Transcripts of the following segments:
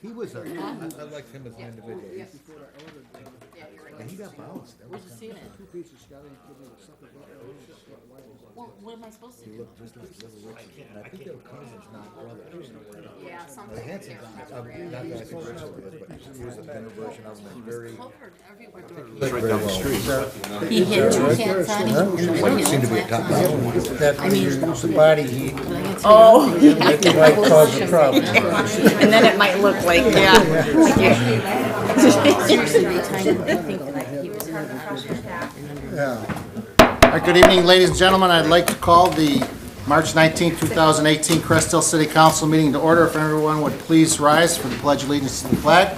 He was I liked him as an individual. And he got bounced. Where'd you see it? Well, what am I supposed to He do? looked just like Little Richard. And I think they were cousins, not brothers. Yeah, something. The handsome guy. Not that I think Richard was, but he was a thinner version of him. And very, Covered everywhere. very down the street. He hit two cats on him. He seemed to be a top guy. That was the body heat Oh, might cause a problem. And then it might look like, yeah. seriously, they timed him. I think that he was Yeah. All right, good evening, ladies and gentlemen. I'd like to call the March 19, 2018 Crest City Council meeting to order. If everyone would please rise for the Pledge of Allegiance to the flag.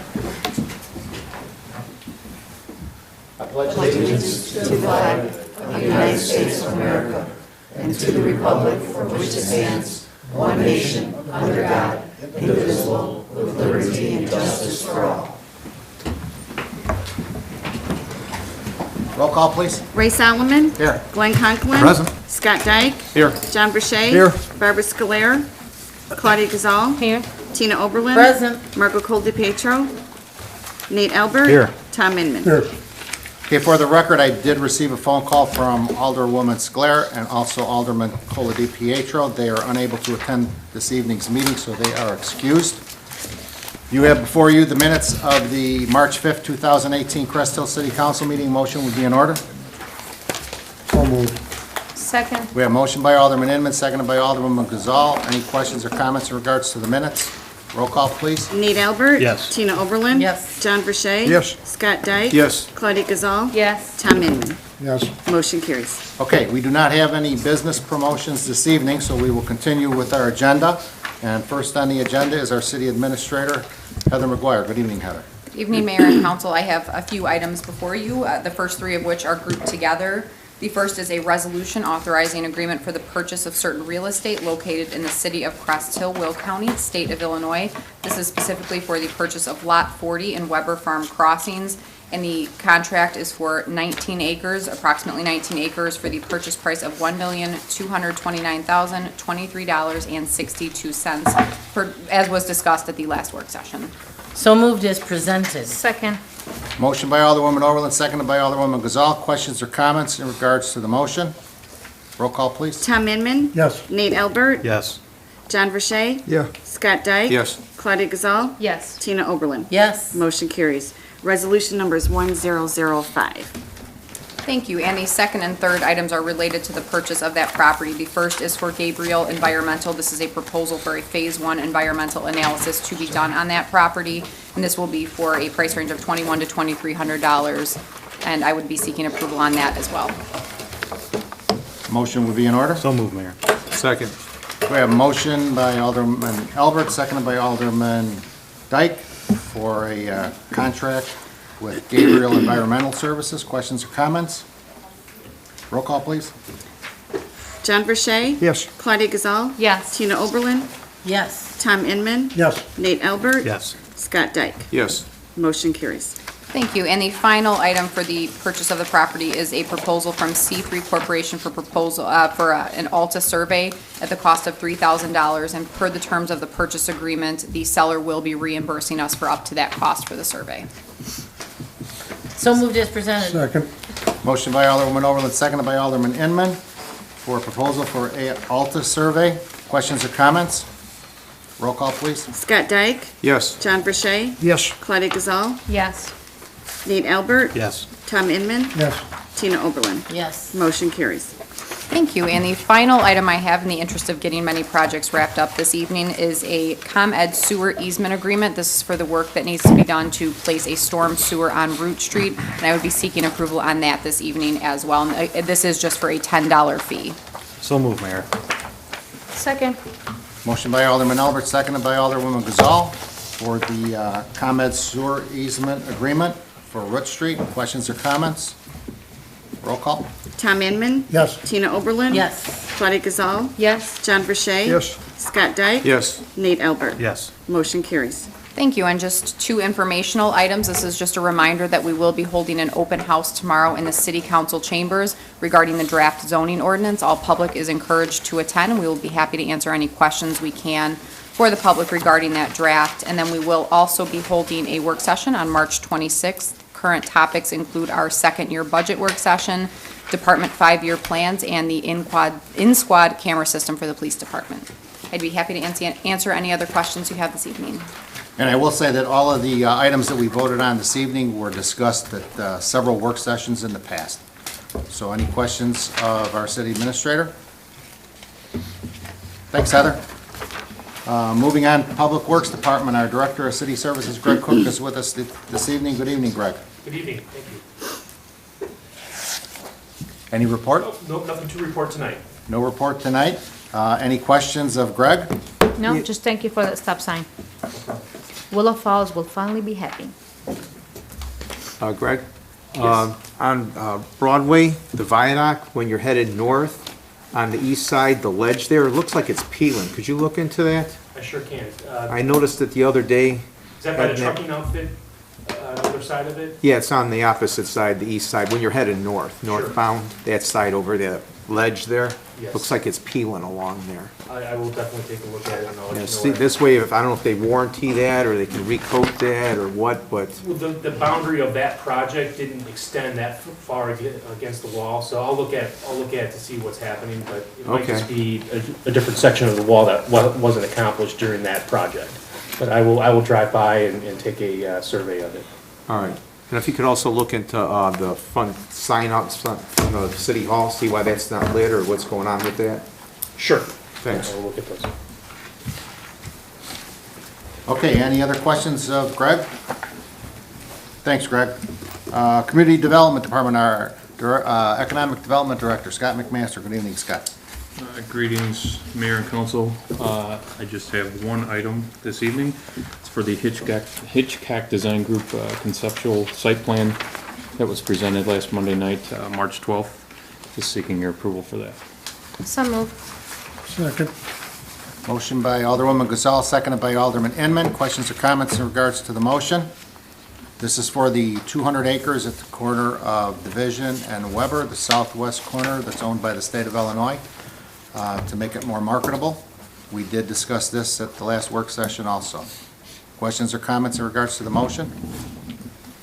I pledge allegiance To the flag of the United States of America and to the republic for which it stands, one nation, under God, indivisible, with liberty and justice for all. Roll call, please. Ray Solomon. Here. Glenn Conklin. Present. Scott Dyke. Here. John Verche. Here. Barbara Scolaire. Claudia Gazal. Here. Tina Oberlin. Present. Marco Coldipietro. Nate Albert. Here. Tom Inman. Okay, for the record, I did receive a phone call from Alderwoman Sclair and also Alderman Coladipietro. They are unable to attend this evening's meeting, so they are excused. You have before you the minutes of the March 5th, 2018 Crest Hill City Council meeting. Motion would be in order. So moved. Second. We have motion by Alderman Inman, seconded by Alderwoman Gazal. Any questions or comments in regards to the minutes? Roll call, please. Nate Albert. Yes. Tina Oberlin. Yes. John Verche. Yes. Scott Dyke. Yes. Claudia Gazal. Yes. Tom Inman. Yes. Motion carries. Okay, we do not have any business promotions this evening, so we will continue with our agenda. And first on the agenda is our city administrator, Heather McGuire. Good evening, Heather. Good evening, Mayor and Council. I have a few items before you, the first three of which are grouped together. The first is a resolution authorizing agreement for the purchase of certain real estate located in the city of Crest Hill, Will County, state of Illinois. This is specifically for the purchase of Lot 40 in Weber Farm Crossings, and the contract is for 19 acres, approximately 19 acres, for the purchase price of $1,229,023.62, as was discussed at the last work session. So moved as presented. Second. Motion by Alderwoman Overland, seconded by Alderwoman Gazal. Questions or comments in regards to the motion? Roll call, please. Tom Inman. Yes. Nate Albert. Yes. John Verche. Yeah. Scott Dyke. Yes. Claudia Gazal. Yes. Tina Oberlin. Yes. Motion carries. Resolution number is 1005. Thank you. And the second and third items are related to the purchase of that property. The first is for Gabriel Environmental. This is a proposal for a Phase 1 environmental analysis to be done on that property, and this will be for a price range of $2,100 to $2,300, and I would be seeking approval on that as well. Motion would be in order. So moved, Mayor. Second. We have a motion by Alderman Albert, seconded by Alderman Dyke for a contract with Gabriel Environmental Services. Questions or comments? Roll call, please. John Verche. Yes. Claudia Gazal. Yes. Tina Oberlin. Yes. Tom Inman. Yes. Nate Albert. Yes. Scott Dyke. Yes. Motion carries. Thank you. And the final item for the purchase of the property is a proposal from C3 Corporation for proposal, for an Alta survey at the cost of $3,000. And per the terms of the purchase agreement, the seller will be reimbursing us for up to that cost for the survey. So moved as presented. Second. Motion by Alderwoman Overland, seconded by Alderman Inman for a proposal for a Alta survey. Questions or comments? Roll call, please. Scott Dyke. Yes. John Verche. Yes. Claudia Gazal. Yes. Nate Albert. Yes. Tom Inman. Yes. Tina Oberlin. Yes. Motion carries. Thank you. And the final item I have, in the interest of getting many projects wrapped up this evening, is a ComEd sewer easement agreement. This is for the work that needs to be done to place a storm sewer on Root Street, and I would be seeking approval on that this evening as well. And this is just for a $10 fee. So moved, Mayor. Second. Motion by Alderman Albert, seconded by Alderwoman Gazal for the ComEd sewer easement agreement for Root Street. Questions or comments? Roll call. Tom Inman. Yes. Tina Oberlin. Yes. Claudia Gazal. Yes. John Verche. Yes. Scott Dyke. Yes. Nate Albert. Yes. Motion carries. Thank you, and just two informational items. This is just a reminder that we will be holding an open house tomorrow in the city council chambers regarding the draft zoning ordinance. All public is encouraged to attend, and we will be happy to answer any questions we can for the public regarding that draft. And then we will also be holding a work session on March 26th. Current topics include our second-year budget work session, department 5-year plans, and the in-squad camera system for the police department. I'd be happy to answer any other questions you have this evening. And I will say that all of the items that we voted on this evening were discussed at several work sessions in the past. So any questions of our city administrator? Thanks, Heather. Moving on, Public Works Department, our Director of City Services, Greg Cook, is with us this evening. Good evening, Greg. Good evening, thank you. Any report? Nope, nothing to report tonight. No report tonight. Any questions of Greg? No, just thank you for that stop sign. Willow Falls will finally be happy. Greg? On Broadway, the viaduct, when you're headed north, on the east side, the ledge there, it looks like it's peeling. Could you look into that? I sure can. I noticed it the other day. Is that by the trucking outfit, the other side of it? Yeah, it's on the opposite side, the east side, when you're headed northbound, that side over the ledge there. Yes. Looks like it's peeling along there. I will definitely take a look at it and I'll let you Yeah, know. see, this way, if, I don't know if they warranty that, or they can recoat that, or what, but, Well, the boundary of that project didn't extend that far against the wall, so I'll look at it to see what's happening, but it might Okay. just be a different section of the wall that wasn't accomplished during that project. But I will drive by and take a survey of it. all right. And if you could also look into the front sign out from the city hall, see why that's not lit, or what's going on with that? Sure. Thanks. I'll look at those. Okay, any other questions of Greg? Thanks, Greg. Community Development Department, our Economic Development Director, Scott McMaster. Good evening, Scott. Greetings, Mayor and Council. I just have one item this evening. It's for the Hitchcock Design Group conceptual site plan that was presented last Monday night, March 12th. Just seeking your approval for that. So moved. Second. Motion by Alderwoman Gazal, seconded by Alderman Inman. Questions or comments in regards to the motion? This is for the 200 acres at the corner of Division and Weber, the southwest corner that's owned by the state of Illinois, to make it more marketable. We did discuss this at the last work session also. Questions or comments in regards to the motion?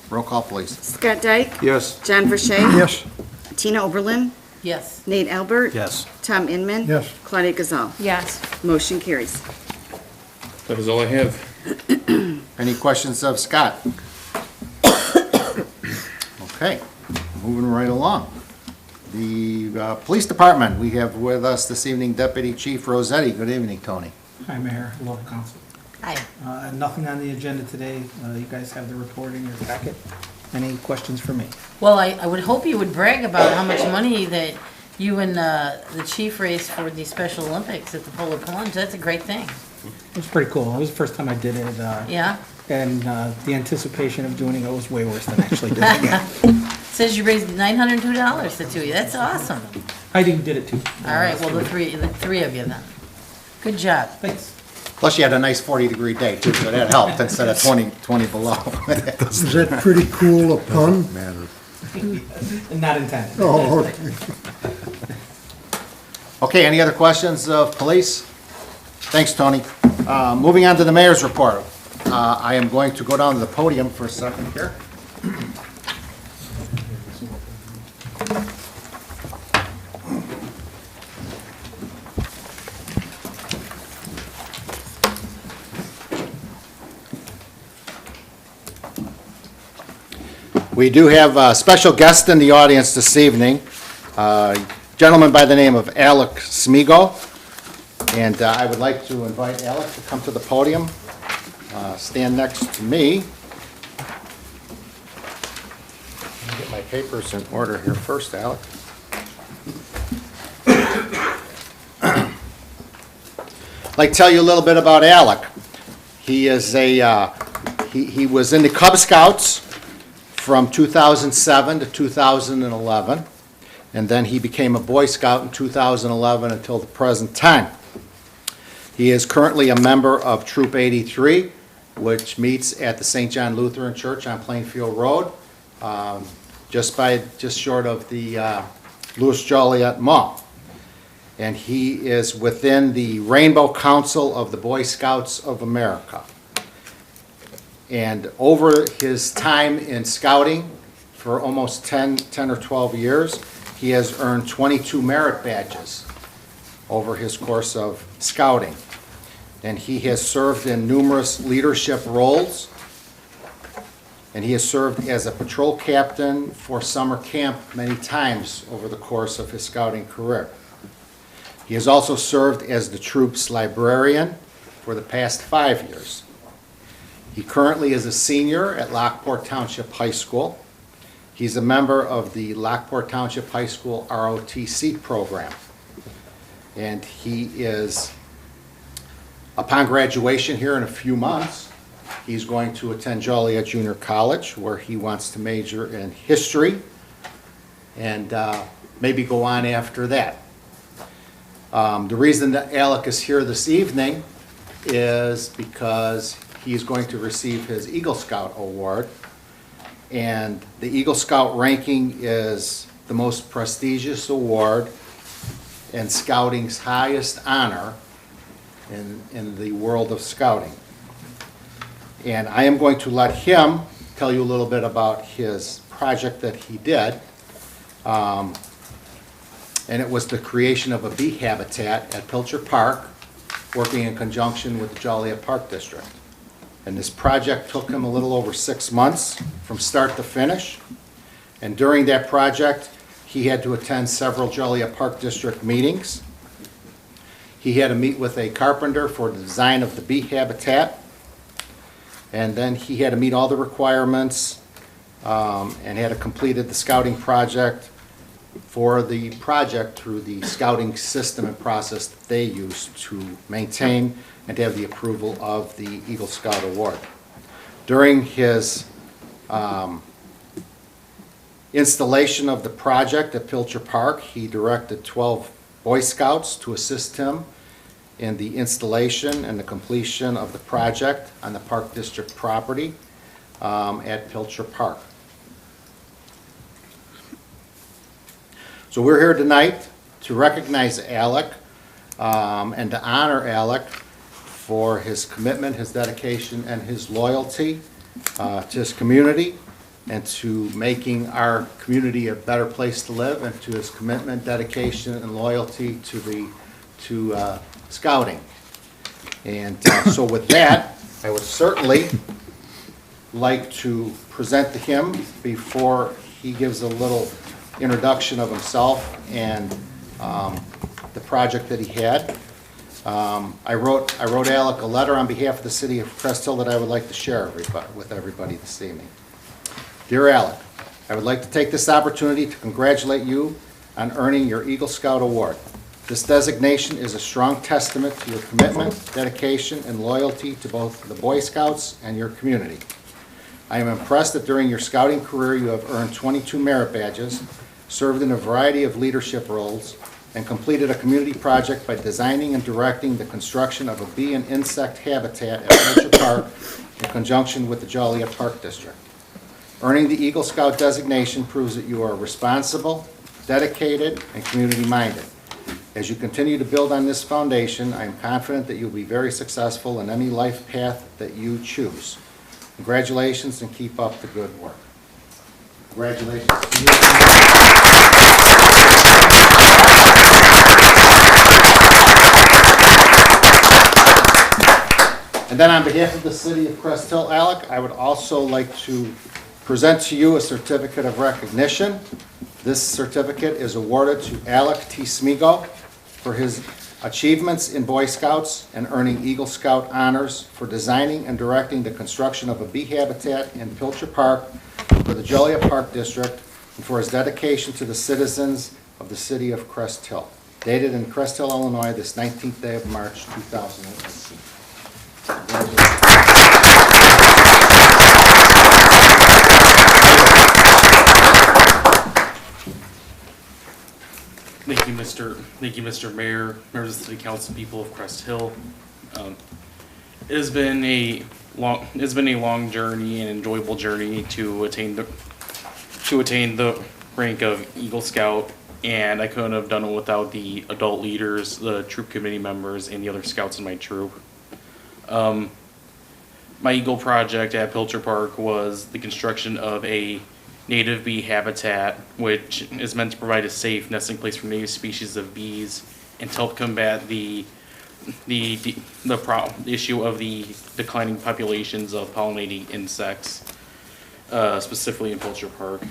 Roll call, please. Scott Dyke. Yes. John Verche. Yes. Tina Oberlin. Yes. Nate Albert. Yes. Tom Inman. Yes. Claudia Gazal. Yes. Motion carries. That is all I have. Any questions of Scott? Okay, moving right along. The Police Department, we have with us this evening Deputy Chief Rossetti. Good evening, Tony. Hi, Mayor, hello, Council. Hi. Nothing on the agenda today. You guys have the report in your packet. Any questions for me? Well, I would hope you would brag about how much money that you and the chief raised for the Special Olympics at the Polo Plunge. That's a great thing. It was pretty cool. It was the first time I did it. Yeah? And the anticipation of doing it was way worse than actually doing it. Says you raised $902 the two of you. That's awesome. Heidi did it too. All right, well, the three of you then. Good job. Thanks. Plus, you had a nice 40-degree day, too, so that helped instead of 20 below. Is that pretty cool, a pun? Not intended. Oh, okay. Okay, any other questions of police? Thanks, Tony. Moving on to the mayor's report. I am going to go down to the podium for a second here. We do have a special guest in the audience this evening, a gentleman by the name of Alec Smigo. And I would like to invite Alec to come to the podium, stand next to me. Let me get my papers in order here first, Alec. I'd like to tell you a little bit about Alec. He is he was in the Cub Scouts from 2007 to 2011, and then he became a Boy Scout in 2011 until the present time. He is currently a member of Troop 83 which meets at the St. John Lutheran Church on Plainfield Road, just short of the Louis Joliet Mall. And he is within the Rainbow Council of the Boy Scouts of America. And over his time in scouting, for almost 10 or 12 years, he has earned 22 merit badges over his course of scouting. And he has served in numerous leadership roles. And he has served as a patrol captain for summer camp many times over the course of his scouting career. He has also served as the troop's librarian for the past 5 years. He currently is a senior at Lockport Township High School. He's a member of the Lockport Township High School ROTC program. And he is, upon graduation here in a few months, he's going to attend Joliet Junior College, where he wants to major in history and maybe go on after that. The reason that Alec is here this evening is because he's going to receive his Eagle Scout Award. And the Eagle Scout ranking is the most prestigious award and scouting's highest honor in the world of scouting. And I am going to let him tell you a little bit about his project that he did. And it was the creation of a bee habitat at Pilcher Park, working in conjunction with the Joliet Park District. And this project took him a little over 6 months from start to finish. And during that project, he had to attend several Joliet Park District meetings. He had to meet with a carpenter for the design of the bee habitat. And then he had to meet all the requirements and had to completed the scouting project for the project through the scouting system and process that they use to maintain and to have the approval of the Eagle Scout Award. During his installation of the project at Pilcher Park, he directed 12 Boy Scouts to assist him in the installation and the completion of the project on the Park District property at Pilcher Park. So we're here tonight to recognize Alec and to honor Alec for his commitment, his dedication, and his loyalty to his community and to making our community a better place to live, and to his commitment, dedication, and loyalty to scouting. And so with that, I would certainly like to present to him, before he gives a little introduction of himself and the project that he had. I wrote Alec a letter on behalf of the city of Crest Hill that I would like to share with everybody this evening. Dear Alec, I would like to take this opportunity to congratulate you on earning your Eagle Scout Award. This designation is a strong testament to your commitment, dedication, and loyalty to both the Boy Scouts and your community. I am impressed that during your scouting career you have earned 22 merit badges, served in a variety of leadership roles, and completed a community project by designing and directing the construction of a bee and insect habitat at Pilcher Park in conjunction with the Joliet Park District. Earning the Eagle Scout designation proves that you are responsible, dedicated, and community-minded. As you continue to build on this foundation, I am confident that you'll be very successful in any life path that you choose. Congratulations, and keep up the good work. Congratulations to you. And then on behalf of the city of Crest Hill, Alec, I would also like to present to you a certificate of recognition. This certificate is awarded to Alec T. Smigo for his achievements in Boy Scouts and earning Eagle Scout honors for designing and directing the construction of a bee habitat in Pilcher Park for the Joliet Park District, and for his dedication to the citizens of the city of Crest Hill. Dated in Crest Hill, Illinois, this 19th day of March, 2018. Thank you, Mr. Mayor, members of the City Council, people of Crest Hill. It has been a a long journey and enjoyable journey to attain the rank of Eagle Scout, and I couldn't have done it without the adult leaders, the troop committee members, and the other scouts in my troop. My Eagle project at Pilcher Park was the construction of a native bee habitat, which is meant to provide a safe nesting place for native species of bees and to help combat the issue of the declining populations of pollinating insects, specifically in Pilcher Park.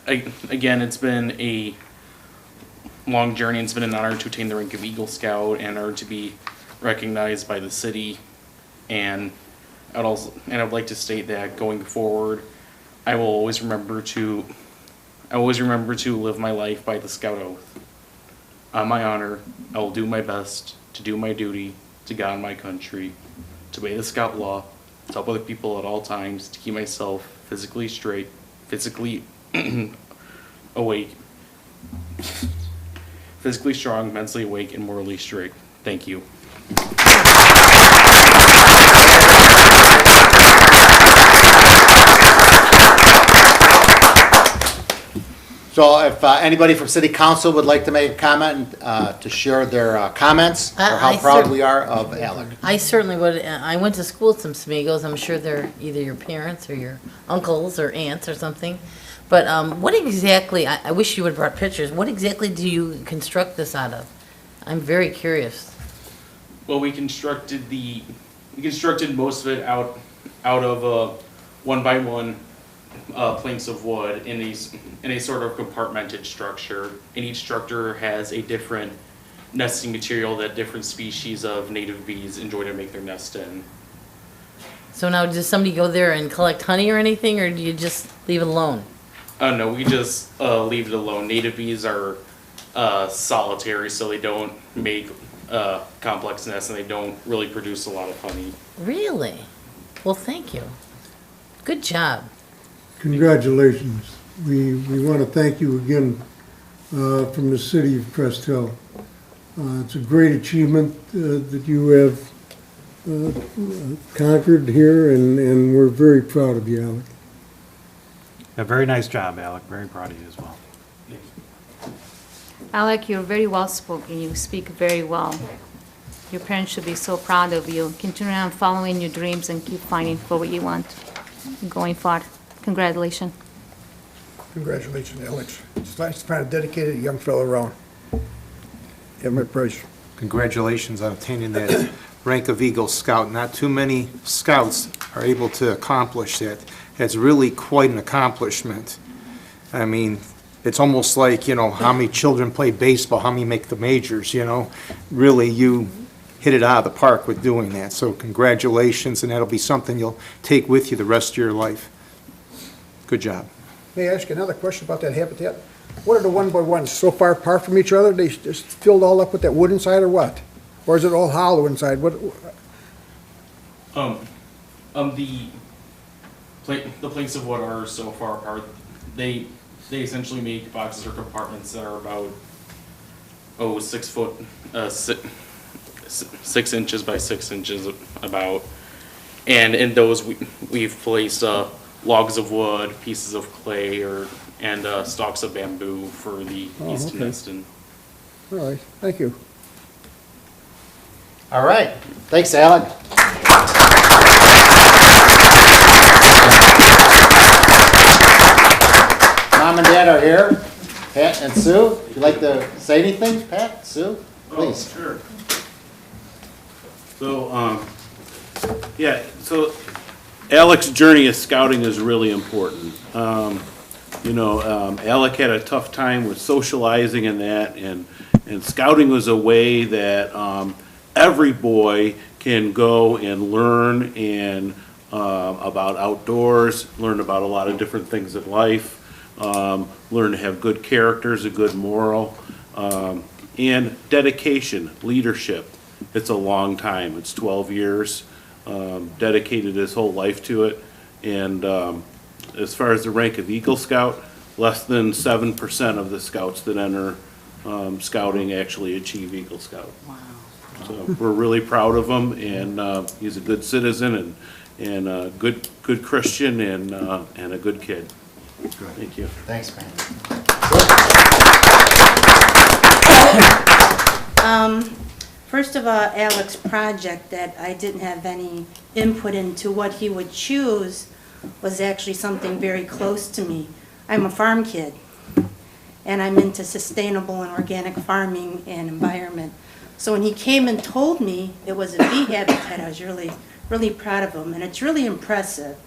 Again, it's been a long journey. It's been an honor to attain the rank of Eagle Scout and an honor to be recognized by the city. And I'd like to state that going forward, I will always remember to live my life by the Scout Oath. On my honor, I will do my best to do my duty to God and my country, to obey the Scout law, to help other people at all times, to keep myself physically awake, physically strong, mentally awake, and morally straight. Thank you. So if anybody from City Council would like to make a comment, to share their comments, or how proud we are of Alec. I certainly would. I went to school with some Smigos. I'm sure they're either your parents or your uncles or aunts or something. But what exactly, I wish you would have brought pictures, what exactly do you construct this out of? I'm very curious. Well, we constructed most of it out of 1x1 planks of wood in a sort of compartmented structure, and each structure has a different nesting material that different species of native bees enjoy to make their nest in. So now, does somebody go there and collect honey or anything, or do you just leave it alone? No, we just leave it alone. Native bees are solitary, so they don't make complex nests, and they don't really produce a lot of honey. Really? Well, thank you. Good job. Congratulations. We want to thank you again from the city of Crest Hill. It's a great achievement that you have conquered here, and we're very proud of you, Alec. A very nice job, Alec. Very proud of you as well. Alec, you're very well spoken. You speak very well. Your parents should be so proud of you. Continue on following your dreams and keep fighting for what you want going forward. Congratulations. Congratulations, Alex. It's nice to find a dedicated young fellow around. Give him a praise. Congratulations on obtaining that rank of Eagle Scout. Not too many scouts are able to accomplish that. It's really quite an accomplishment. I mean, it's almost like, how many children play baseball, how many make the majors, Really, you hit it out of the park with doing that. So congratulations, and that'll be something you'll take with you the rest of your life. Good job. May I ask another question about that habitat? What are the 1x1s so far apart from each other? They just filled all up with that wood inside, or what? Or is it all hollow inside? What? The planks of wood are so far apart. They essentially make boxes or compartments that are about 6 foot, 6 inches by 6 inches about, and in those we've placed logs of wood, pieces of clay, and stalks of bamboo for the bees to nest in. All right, thank you. All right, thanks, Alec. Mom and Dad are here. Pat and Sue, would you like to say anything? Pat, Sue, please. Oh, sure. So, so Alec's journey of scouting is really important. Alec had a tough time with socializing and that, and scouting was a way that every boy can go and learn about outdoors, learn about a lot of different things in life, learn to have good characters, a good moral, and dedication, leadership. It's a long time. It's 12 years. Dedicated his whole life to it. And as far as the rank of Eagle Scout, less than 7% of the scouts that enter scouting actually achieve Eagle Scout. Wow. So we're really proud of him, and he's a good citizen and a good Christian and a good kid. Thank you. Thanks, man. First of all, Alec's project that I didn't have any input into what he would choose was actually something very close to me. I'm a farm kid, and I'm into sustainable and organic farming and environment. So when he came and told me it was a bee habitat, I was really, really proud of him, and it's really impressive.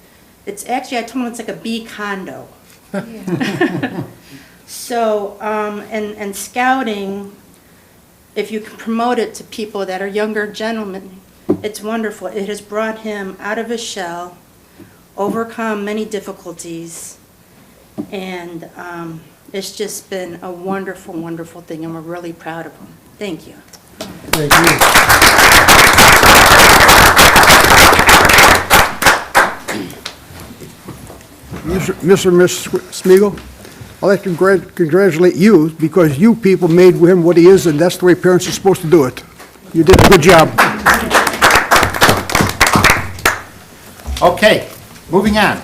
It's actually, I told him it's like a bee condo. So, and scouting, if you can promote it to people that are younger gentlemen, it's wonderful. It has brought him out of his shell, overcome many difficulties, and it's just been a wonderful, wonderful thing, and we're really proud of him. Thank you. Thank you. Mr. and Miss Smeagol, I'd like to congratulate you because you people made him what he is, and that's the way parents are supposed to do it. You did a good job. Okay, moving on.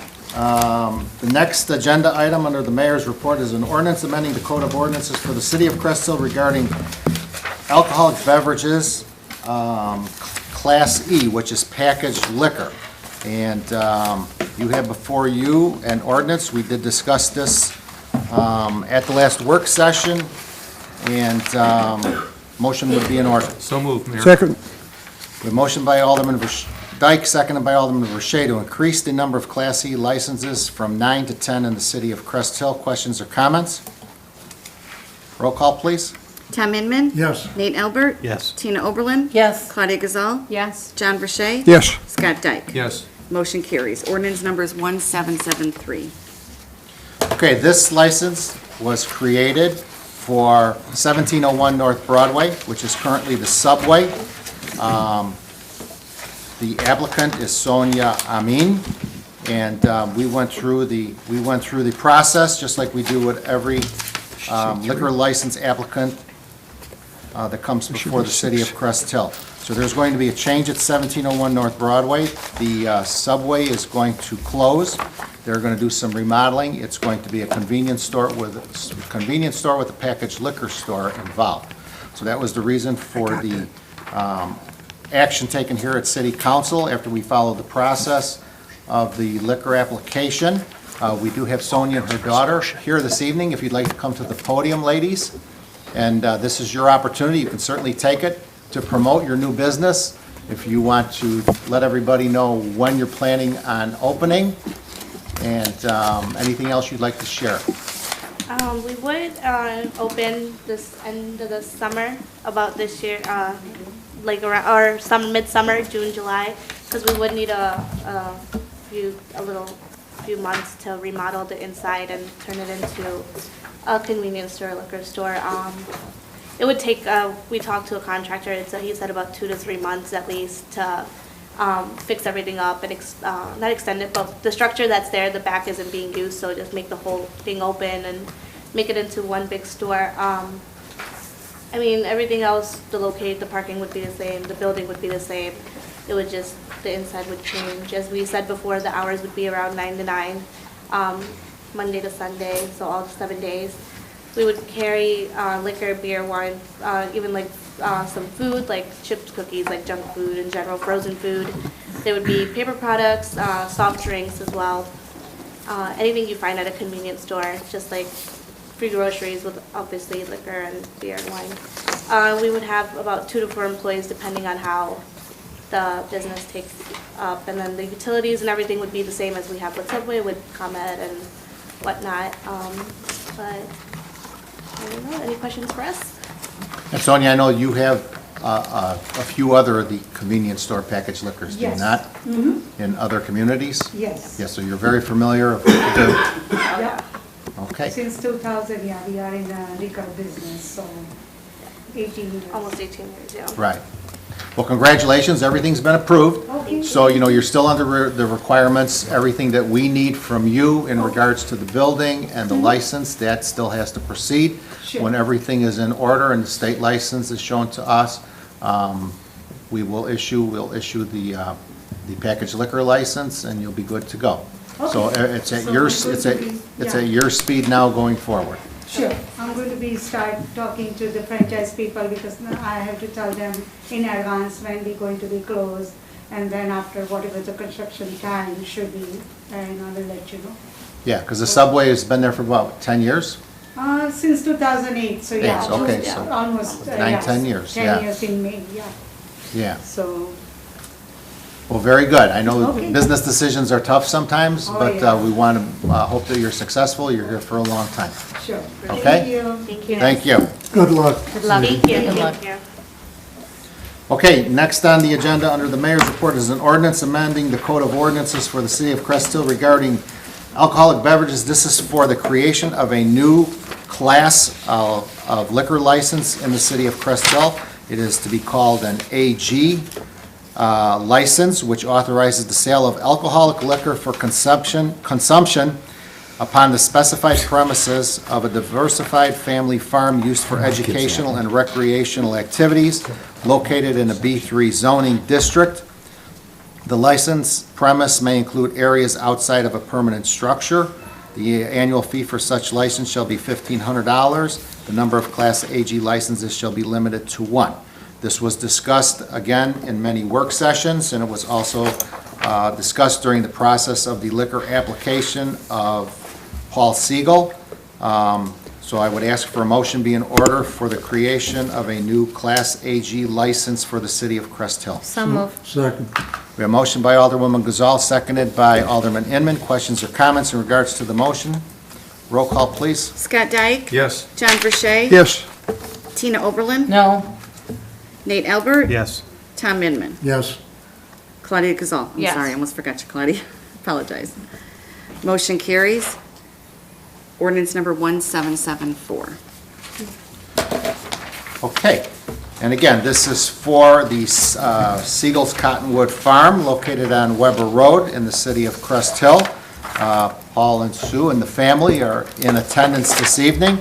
The next agenda item under the mayor's report is an ordinance amending the code of ordinances for the city of Crest Hill regarding alcoholic beverages, Class E, which is packaged liquor. And you have before you an ordinance. We did discuss this at the last work session, and motion would be in order. So moved, Mayor. Second. The motion by Alderman Dyke, seconded by Alderman Verche, to increase the number of Class E licenses from 9 to 10 in the city of Crest Hill. Questions or comments? Roll call, please. Tom Inman. Yes. Nate Albert. Yes. Tina Oberlin. Yes. Claudia Gazal. Yes. John Verche. Yes. Scott Dyke. Yes. Motion carries. Ordinance number is 1773. Okay, this license was created for 1701 North Broadway, which is currently the Subway. The applicant is Sonia Amin, and we went through the process, just like we do with every liquor license applicant that comes before the city of Crest Hill. So there's going to be a change at 1701 North Broadway. The Subway is going to close. They're going to do some remodeling. It's going to be a convenience store with a packaged liquor store involved. So that was the reason for the action taken here at City Council after we followed the process of the liquor application. We do have Sonia and her daughter here this evening. If you'd like to come to the podium, ladies, and this is your opportunity. You can certainly take it to promote your new business. If you want to let everybody know when you're planning on opening, and anything else you'd like to share. We would open this end of the summer, about this year, like around, or some midsummer, June, July, because we would need a few months to remodel the inside and turn it into a convenience store, liquor store. It would take, we talked to a contractor, he said about 2 to 3 months at least to fix everything up and not extend it, but the structure that's there, the back isn't being used, so just make the whole thing open and make it into one big store. I mean, everything else, the parking would be the same, the building would be the same. It would just, the inside would change. As we said before, the hours would be around 9 to 9, Monday to Sunday, so all 7 days. We would carry liquor, beer, wine, even like some food, like chips, cookies, like junk food in general, frozen food. There would be paper products, soft drinks as well. Anything you find at a convenience store, just like free groceries with obviously liquor and beer and wine. We would have about 2 to 4 employees depending on how the business takes up. And then the utilities and everything would be the same as we have with Subway, with ComEd and whatnot. But I don't know, any questions for us? And Sonia, I know you have a few other of the convenience store packaged liquors, do you Yes. not? Mm-hmm. In other communities? Yes. Yes, so you're very familiar with what to do. Yeah. Okay. Since 2000, yeah, we are in the liquor business, so 18 years. Almost 18 years, yeah. Right. Well, congratulations, everything's been approved. Okay. So, you know, you're still under the requirements, everything that we need from you in regards to the building and the license, that still has to proceed. Sure. When everything is in order and the state license is shown to us, we'll issue the packaged liquor license, and you'll be good to go. So it's at your, it's at your speed now going forward. Sure, I'm going to start talking to the franchise people because I have to tell them in advance when we're going to be closed, and then after whatever the construction time should be, and I will let you know. Yeah, because the Subway has been there for about 10 years? Since 2008, so yeah, Okay, so almost 10 years, 10 years in May, yeah. Yeah. So, Well, very good. I know Okay. business decisions are tough sometimes, Oh, but yeah. we want to hope that you're successful. You're here for a long time. sure. Okay. Thank you. Thank you. Thank you. Good luck. Good luck. Thank you. Good luck. Thank you. Okay, next on the agenda under the mayor's report is an ordinance amending the code of ordinances for the city of Crest Hill regarding alcoholic beverages. This is for the creation of a new class of liquor license in the city of Crest Hill. It is to be called an AG license, which authorizes the sale of alcoholic liquor for consumption upon the specified premises of a diversified family farm used for educational and recreational activities located in a B3 zoning district. The license premise may include areas outside of a permanent structure. The annual fee for such license shall be $1,500. The number of Class AG licenses shall be limited to one. This was discussed again in many work sessions, and it was also discussed during the process of the liquor application of Paul Siegel. So I would ask for a motion be in order for the creation of a new Class AG license for the city of Crest Hill. So moved. Second. We have a motion by Alderwoman Gazal, seconded by Alderman Inman. Questions or comments in regards to the motion? Roll call, please. Scott Dyke? Yes. John Verche? Yes. Tina Oberlin? No. Nate Albert? Yes. Tom Inman? Yes. Claudia Gazal? I'm Yes. sorry, I almost forgot you, Claudia. Apologize. Motion carries. Ordinance number 1774. Okay. And again, this is for the Siegel's Cottonwood Farm located on Weber Road in the city of Crest Hill. Paul and Sue and the family are in attendance this evening.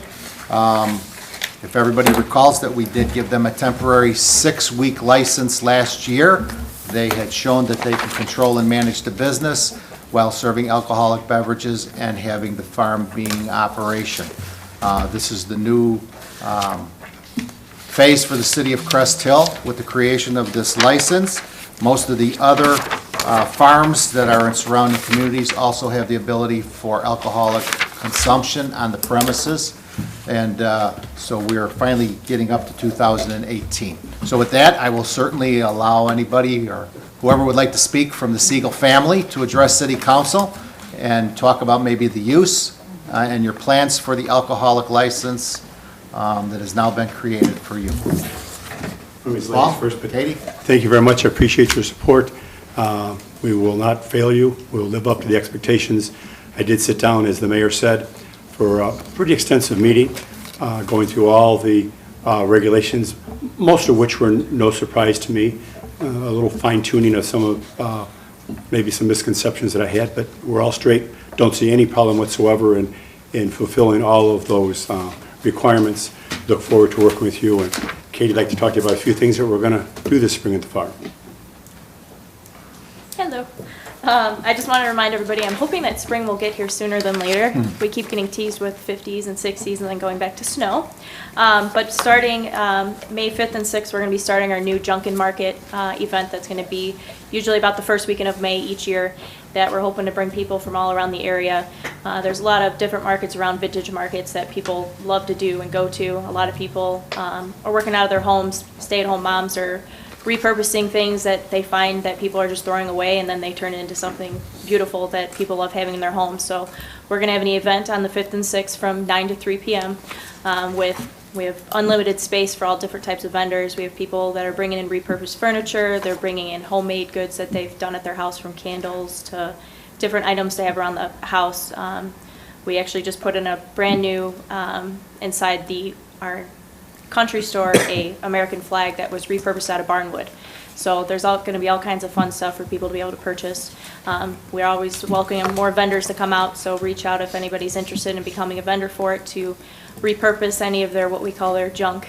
If everybody recalls that we did give them a temporary 6-week license last year. They had shown that they could control and manage the business while serving alcoholic beverages and having the farm being in operation. This is the new phase for the city of Crest Hill with the creation of this license. Most of the other farms that are in surrounding communities also have the ability for alcoholic consumption on the premises. And so we're finally getting up to 2018. So with that, I will certainly allow anybody or whoever would like to speak from the Siegel family to address City Council and talk about maybe the use and your plans for the alcoholic license that has now been created for you. Paul, first, but Katie? thank you very much. I appreciate your support. We will not fail you. We will live up to the expectations. I did sit down, as the mayor said, for a pretty extensive meeting, going through all the regulations, most of which were no surprise to me. A little fine-tuning of some of maybe some misconceptions that I had, but we're all straight. Don't see any problem whatsoever in fulfilling all of those requirements. Look forward to working with you. And Katie, I'd like to talk to you about a few things that we're going to do this spring at the farm. Hello. I just want to remind everybody, I'm hoping that spring will get here sooner than later. We keep getting teased with 50s and 60s and then going back to snow. But starting May 5th and 6th, we're going to be starting our new Junkin Market event that's going to be usually about the first weekend of May each year, that we're hoping to bring people from all around the area. There's a lot of different markets around, vintage markets, that people love to do and go to. A lot of people are working out of their homes, stay-at-home moms are repurposing things that they find that people are just throwing away, and then they turn it into something beautiful that people love having in their homes. So we're going to have an event on the 5th and 6th from 9 to 3 p.m. We have unlimited space for all different types of vendors. We have people that are bringing in repurposed furniture. They're bringing in homemade goods that they've done at their house, from candles to different items they have around the house. We actually just put in a brand new, inside our country store, a American flag that was repurposed out of barnwood. So there's going to be all kinds of fun stuff for people to be able to purchase. We're always welcoming more vendors to come out, so reach out if anybody's interested in becoming a vendor for it, to repurpose any of their, what we call their junk,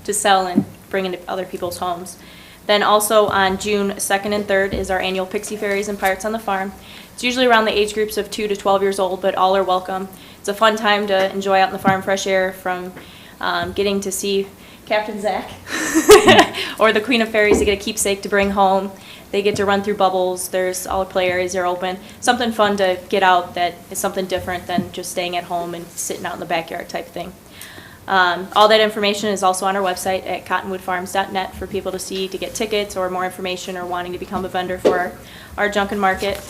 to sell and bring into other people's homes. Then also on June 2nd and 3rd is our annual Pixie Fairies and Pirates on the Farm. It's usually around the age groups of 2 to 12 years old, but all are welcome. It's a fun time to enjoy out in the farm fresh air, from getting to see Captain Zach or the Queen of Fairies to get a keepsake to bring home. They get to run through bubbles. There's all the play areas are open. Something fun to get out that is something different than just staying at home and sitting out in the backyard type thing. All that information is also on our website at cottonwoodfarms.net for people to see, to get tickets or more information, or wanting to become a vendor for our Junkin Market.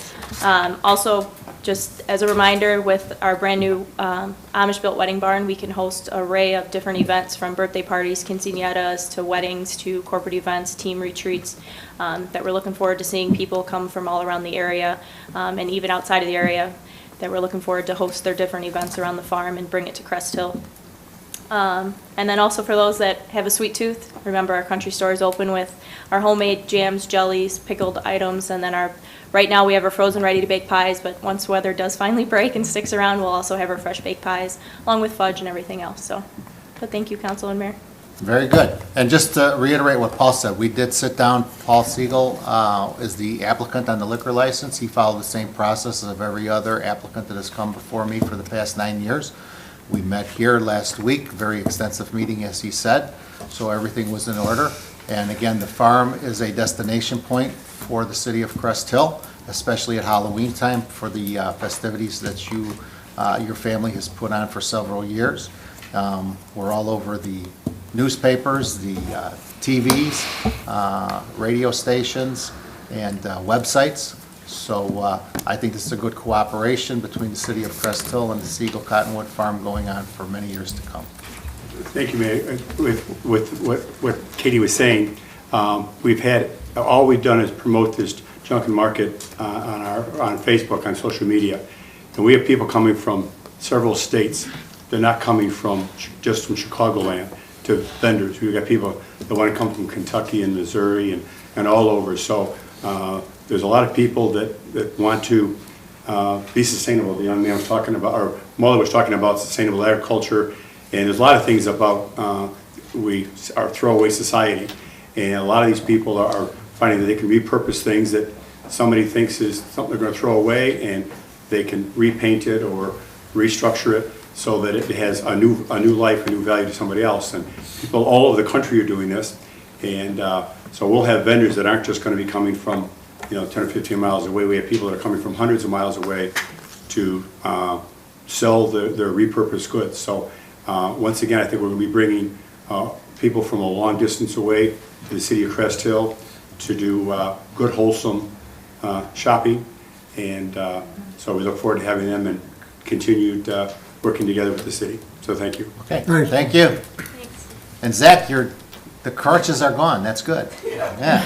Also, just as a reminder, with our brand new Amish-built wedding barn, we can host an array of different events, from birthday parties, quinceañeras, to weddings, to corporate events, team retreats, that we're looking forward to seeing people come from all around the area, and even outside of the area, that we're looking forward to host their different events around the farm and bring it to Crest Hill. And then also for those that have a sweet tooth, remember our country store is open with our homemade jams, jellies, pickled items, and then right now we have our frozen ready-to-bake pies, but once weather does finally break and sticks around, we'll also have our fresh baked pies, along with fudge and everything else. But thank you, Council and Mayor. Very good. And just to reiterate what Paul said, we did sit down. Paul Siegel is the applicant on the liquor license. He followed the same process of every other applicant that has come before me for the past 9 years. We met here last week, very extensive meeting, as he said, so everything was in order. And again, the farm is a destination point for the city of Crest Hill, especially at Halloween time for the festivities that your family has put on for several years. We're all over the newspapers, the TVs, radio stations, and websites. So I think this is a good cooperation between the city of Crest Hill and the Siegel Cottonwood Farm going on for many years to come. Thank you, Mayor. With what Katie was saying, all we've done is promote this Junkin Market on Facebook, on social media. And we have people coming from several states. They're not coming just from Chicagoland to vendors. We've got people that want to come from Kentucky and Missouri and all over. So there's a lot of people that want to be sustainable. The young man was talking about, or mother was talking about sustainable agriculture, and there's a lot of things about our throwaway society. And a lot of these people are finding that they can repurpose things that somebody thinks is something they're going to throw away, and they can repaint it or restructure it so that it has a new life, a new value to somebody else. And people all over the country are doing this. And so we'll have vendors that aren't just going to be coming from 10 or 15 miles away. We have people that are coming from hundreds of miles away to sell their repurposed goods. So once again, I think we're going to be bringing people from a long distance away to the city of Crest Hill to do good, wholesome shopping. And so we look forward to having them and continued working together with the city. So thank you. Okay, thank you. Thanks. And Zach, the crutches are gone. That's good. Yeah.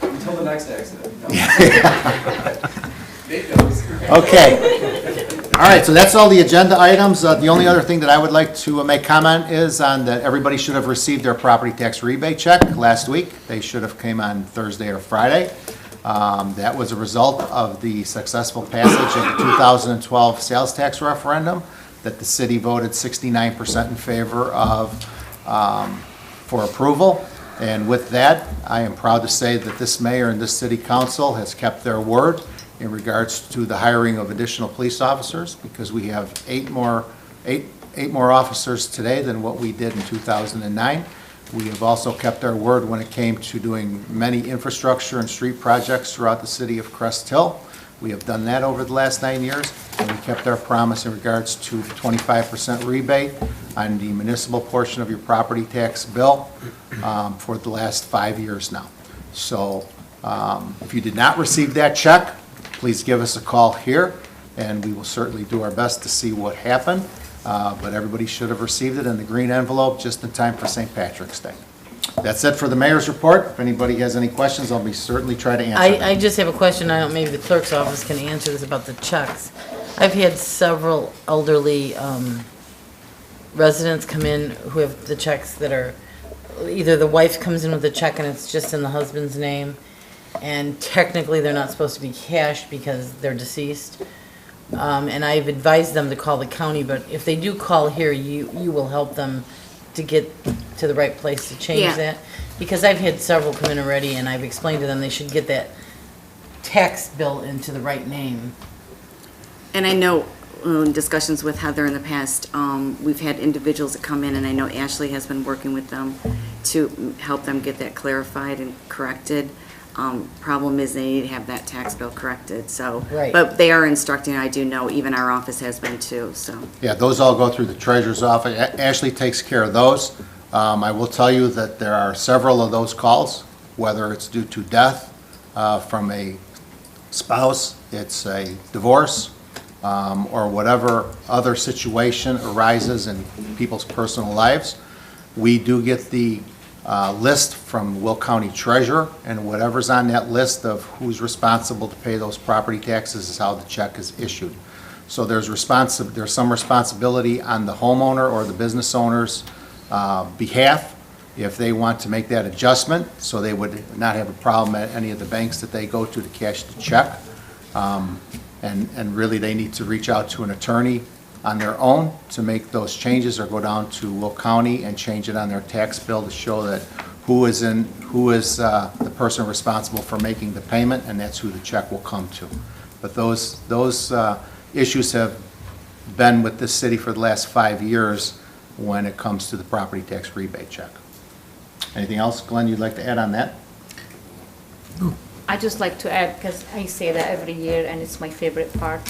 Until the next accident. Okay. All right, so that's all the agenda items. The only other thing that I would like to make comment is on that everybody should have received their property tax rebate check last week. They should have came on Thursday or Friday. That was a result of the successful passage of the 2012 sales tax referendum that the city voted 69% in favor of for approval. And with that, I am proud to say that this mayor and this city council has kept their word in regards to the hiring of additional police officers, because we have eight more officers today than what we did in 2009. We have also kept our word when it came to doing many infrastructure and street projects throughout the city of Crest Hill. We have done that over the last 9 years, and we kept our promise in regards to the 25% rebate on the municipal portion of your property tax bill for the last 5 years now. So if you did not receive that check, please give us a call here, and we will certainly do our best to see what happened. But everybody should have received it in the green envelope just in time for St. Patrick's Day. That's it for the mayor's report. If anybody has any questions, I'll certainly try to answer them. I just have a question. I don't, maybe the clerk's office can answer this about the checks. I've had several elderly residents come in who have the checks that are, either the wife comes in with the check and it's just in the husband's name, and technically they're not supposed to be cashed because they're deceased, And I've advised them to call the county, but if they do call here, you will help them to get to the right place to change Yeah. that? Because I've had several come in already, and I've explained to them they should get that tax bill into the right name. And I know in discussions with Heather in the past, we've had individuals that come in, and I know Ashley has been working with them to help them get that clarified and corrected. Problem is they need to have that tax bill corrected, so. Right. But they are instructing, I do know, even our office has been too, so. Yeah, those all go through the treasurer's office. Ashley takes care of those. I will tell you that there are several of those calls, whether it's due to death from a spouse, it's a divorce, or whatever other situation arises in people's personal lives. We do get the list from Will County Treasurer, and whatever's on that list of who's responsible to pay those property taxes is how the check is issued. So there's some responsibility on the homeowner or the business owner's behalf if they want to make that adjustment, so they would not have a problem at any of the banks that they go to cash the check. And really, they need to reach out to an attorney on their own to make those changes, or go down to Will County and change it on their tax bill to show that who is the person responsible for making the payment, and that's who the check will come to. But those issues have been with this city for the last 5 years when it comes to the property tax rebate check. Anything else, Glenn, you'd like to add on that? I just like to add, because I say that every year and it's my favorite part.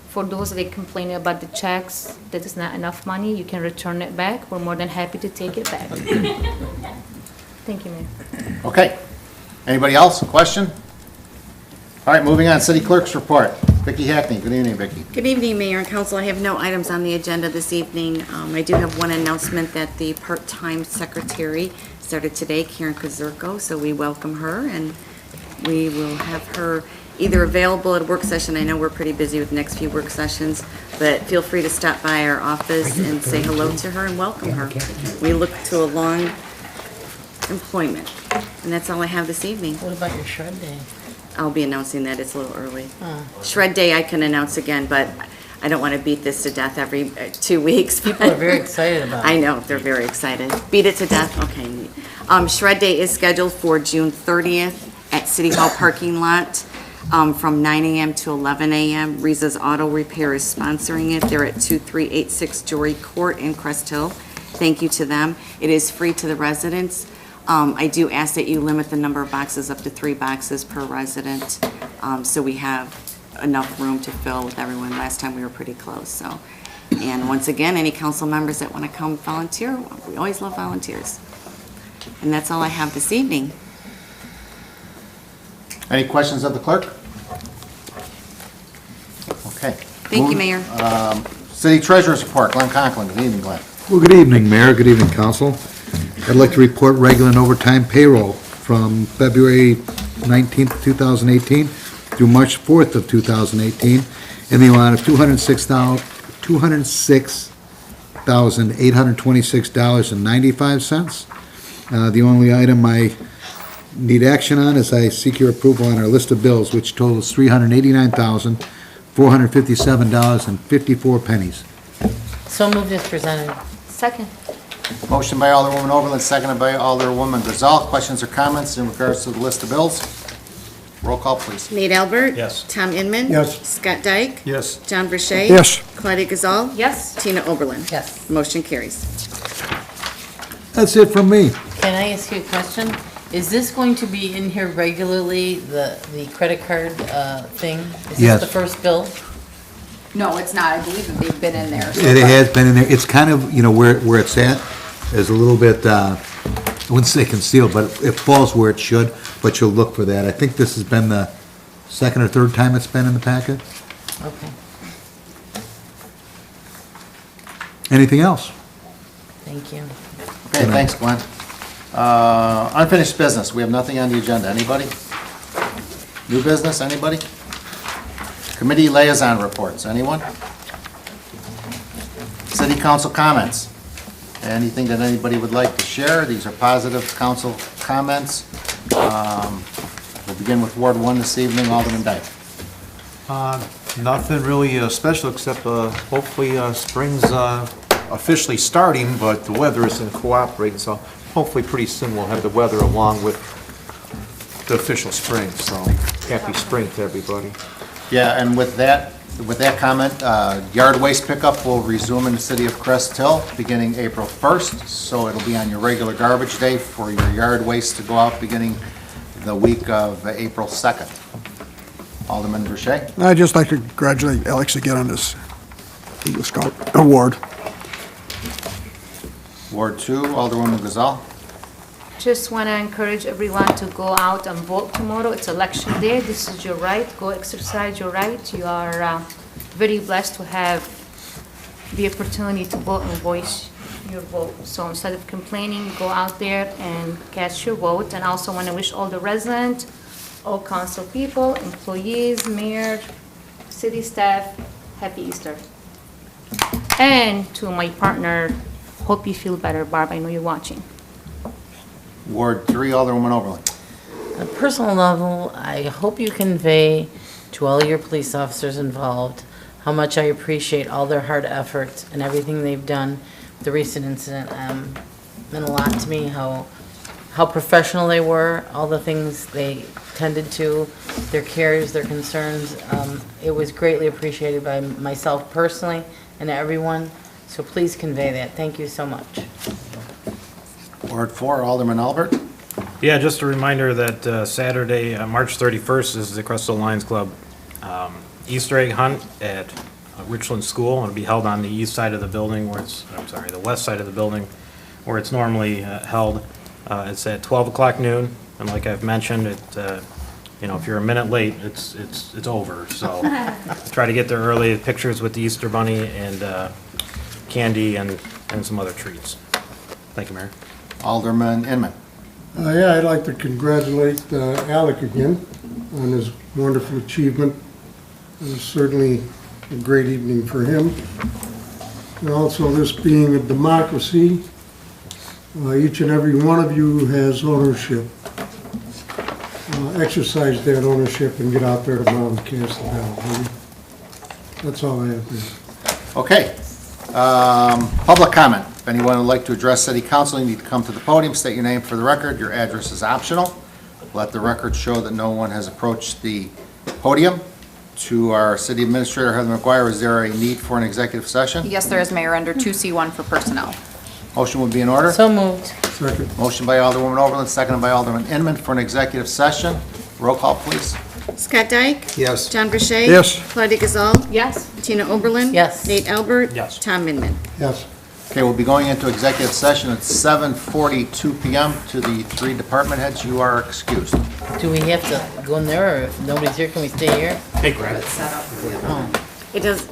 For those that complain about the checks, that is not enough money, you can return it back. We're more than happy to take it back. Thank you, Mayor. Okay. Anybody else? A question? All right, moving on. City Clerk's report. Vicki Hackney. Good evening, Vicki. Good evening, Mayor and Council. I have no items on the agenda this evening. I do have one announcement that the part-time secretary started today, Karen Kazurko, so we welcome her, and we will have her either available at a work session. I know we're pretty busy with the next few work sessions, but feel free to stop by our office and say hello to her and welcome her. We look to a long employment, and that's all I have this evening. What about your shred day? I'll be announcing that. It's a little early. Oh. Shred day I can announce again, but I don't want to beat this to death every 2 weeks. People are very excited about it. I know, they're very excited. Beat it to death? Okay. Shred day is scheduled for June 30th at City Hall parking lot from 9 a.m. to 11 a.m. Riza's Auto Repair is sponsoring it. They're at 2386 Jory Court in Crest Hill. Thank you to them. It is free to the residents. I do ask that you limit the number of boxes up to 3 boxes per resident, so we have enough room to fill with everyone. Last time we were pretty close, so. And once again, any council members that want to come volunteer, we always love volunteers. And that's all I have this evening. Any questions of the clerk? Okay. Thank you, Mayor. City Treasurer's report. Glenn Conklin. Good evening, Glenn. Well, good evening, Mayor. Good evening, Council. I'd like to report regular and overtime payroll from February 19th, 2018 through March 4th of 2018 in the amount of $206,826.95. The only item I need action on is I seek your approval on our list of bills, which totals $389,457.54. So moved as presented. Second. Motion by Alderwoman Overland, seconded by Alderwoman Gazal. Questions or comments in regards to the list of bills? Roll call, please. Nate Albert? Yes. Tom Inman? Yes. Scott Dyke? Yes. John Verche? Yes. Claudia Gazal? Yes. Tina Oberlin? Yes. Motion carries. That's it from me. Can I ask you a question? Is this going to be in here regularly, the credit card thing? Is Yes. this the first bill? No, it's not. I believe that they've been in there. It has been in there. It's kind of, where it's at is a little bit, I wouldn't say concealed, but it falls where it should, but you'll look for that. I think this has been the second or third time it's been in the packet. Okay, Anything else? thank you. Okay, thanks, Glenn. Unfinished business. We have nothing on the agenda. Anybody? New business? Anybody? Committee liaison reports. Anyone? City council comments. Anything that anybody would like to share? These are positive council comments. We'll begin with Ward 1 this evening. Alderman Dyke. Nothing really special except hopefully spring's officially starting, but the weather isn't cooperating, so hopefully pretty soon we'll have the weather along with the official spring, so happy spring to everybody. Yeah, and with that comment, yard waste pickup will resume in the city of Crest Hill beginning April 1st, so it'll be on your regular garbage day for your yard waste to go out beginning the week of April 2nd. Alderman Verche? I'd just like to congratulate Alex again on this Eagle Scout award. Ward 2, Alderwoman Gazal. Just want to encourage everyone to go out and vote tomorrow. It's election day. This is your right. Go exercise your right. You are very blessed to have the opportunity to vote and voice your vote. So instead of complaining, go out there and cast your vote. And I also want to wish all the residents, all council people, employees, mayor, city staff, happy Easter. And to my partner, hope you feel better, Barb. I know you're watching. Ward 3, Alderwoman Oberlin. On a personal level, I hope you convey to all your police officers involved how much I appreciate all their hard effort and everything they've done. The recent incident meant a lot to me, how professional they were, all the things they tended to, their cares, their concerns. It was greatly appreciated by myself personally and everyone, so please convey that. Thank you so much. Ward 4, Alderman Albert. Yeah, just a reminder that Saturday, March 31st, is the Crest Hill Lions Club Easter egg hunt at Richland School. It'll be held on the east side of the building where it's, the west side of the building where it's normally held. It's at 12 o'clock noon, and like I've mentioned, if you're a minute late, it's over. So try to get there early. Pictures with the Easter Bunny and candy and some other treats. Thank you, Mayor. Alderman Inman. Yeah, I'd like to congratulate Alec again on his wonderful achievement. It was certainly a great evening for him. And also, this being a democracy, each and every one of you has ownership. Exercise that ownership and get out there tomorrow and cast the ballot. That's all I have there. Okay. Public comment. If anyone would like to address City Council, you need to come to the podium, state your name for the record. Your address is optional. Let the record show that no one has approached the podium. To our City Administrator, Heather McGuire, is there a need for an executive session? Yes, there is, Mayor, under 2C1 for personnel. Motion would be in order. So moved. Second. Motion by Alderwoman Oberlin, seconded by Alderman Inman for an executive session. Roll call, please. Scott Dyke? Yes. John Verche? Yes. Claudia Gazal? Yes. Tina Oberlin? Yes. Nate Albert? Yes. Tom Inman. Yes. Okay, we'll be going into executive session at 7:42 PM. To the 3 department heads, you are excused. Do we have to go in there, or if nobody's here, can we stay here? Hey, Greg. Oh. It does,